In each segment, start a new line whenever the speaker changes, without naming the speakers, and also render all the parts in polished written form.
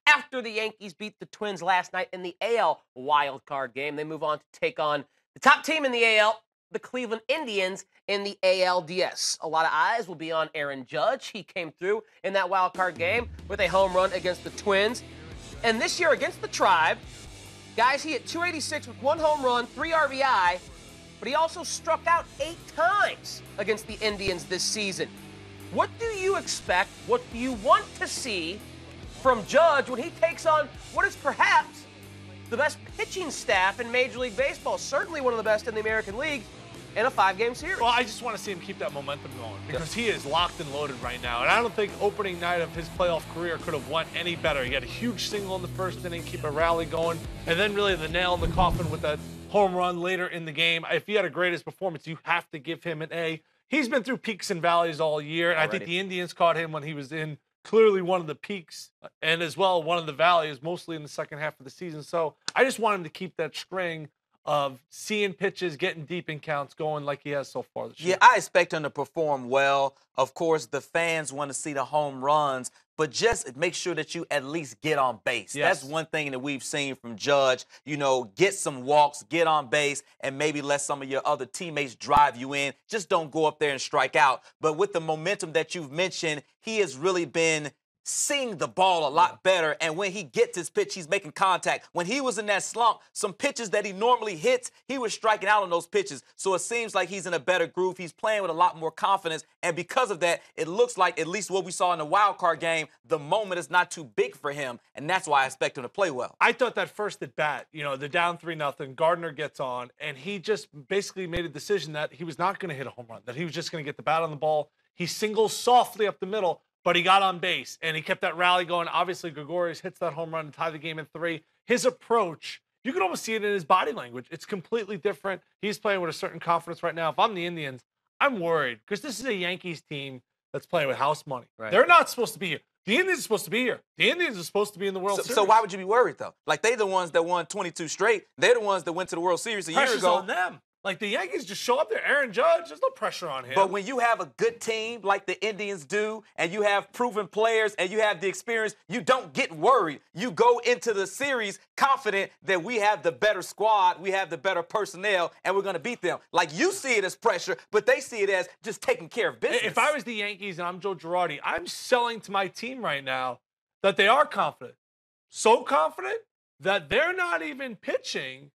After the Yankees beat the Twins last night in the AL wildcard game, they move on to take on the top team in the AL, the Cleveland Indians, in the ALDS. A lot of eyes will be on Aaron Judge. He came through in that wildcard game with a home run against the Twins. And this year against the Tribe, guys, he hit .286 with 1 home run, 3 RBI, but he also struck out 8 times against the Indians this season. What do you expect? What do you want to see from Judge when he takes on what is perhaps the best pitching staff in Major League Baseball, certainly one of the best in the American League, in a 5-game series?
Well, I just want to see him keep that momentum going because he is locked and loaded right now. And I don't think opening night of his playoff career could have went any better. He had a huge single in the first inning, keep a rally going, and then really the nail in the coffin with that home run later in the game. If he had a greatest performance, you have to give him an A. He's been through peaks and valleys all year, and I think the Indians caught him when he was in clearly one of the peaks and as well one of the valleys, mostly in the second half of the season. So I just want him to keep that string of seeing pitches, getting deep in counts, going like he has so far this year.
Yeah, I expect him to perform well. Of course, the fans want to see the home runs, but just make sure that you at least get on base.
Yes.
That's one thing that we've seen from Judge. You know, get some walks, get on base, and maybe let some of your other teammates drive you in. Just don't go up there and strike out. But with the momentum that you've mentioned, he has really been seeing the ball a lot better, and when he gets his pitch, he's making contact. When he was in that slump, some pitches that he normally hits, he was striking out on those pitches. So it seems like he's in a better groove. He's playing with a lot more confidence, and because of that, it looks like, at least what we saw in the wild card game, the moment is not too big for him, and that's why I expect him to play well.
I thought that first at bat, you know, they're down 3-0, Gardner gets on, and he just basically made a decision that he was not going to hit a home run, that he was just going to get the bat on the ball. He singles softly up the middle, but he got on base, and he kept that rally going. Obviously, Gregorius hits that home run to tie the game in 3. His approach, you can almost see it in his body language. It's completely different. He's playing with a certain confidence right now. If I'm the Indians, I'm worried because this is a Yankees team that's playing with house money.
Right.
They're not supposed to be here. The Indians are supposed to be here. The Indians are supposed to be in the World Series.
So why would you be worried, though? Like, they're the ones that won 22 straight. They're the ones that went to the World Series a year
Pressure's
ago.
on them. Like, the Yankees just show up there. Aaron Judge, there's no pressure on him.
But when you have a good team like the Indians do, and you have proven players, and you have the experience, you don't get worried. You go into the series confident that we have the better squad, we have the better personnel, and we're going to beat them. Like, you see it as pressure, but they see it as just taking care of business.
If I was the Yankees and I'm Joe Girardi, I'm selling to my team right now that they are confident. So confident that they're not even pitching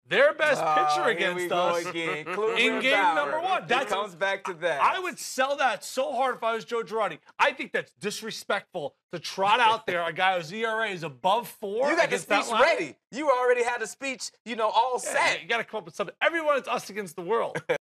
their best pitcher against us in game number 1.
That comes back to that.
I would sell that so hard if I was Joe Girardi. I think that's disrespectful to trot out there a guy whose ERA is above 4.
You got the speech ready. You already had the speech, you know, all set.
You got to come up with something. Everyone, it's us against the world.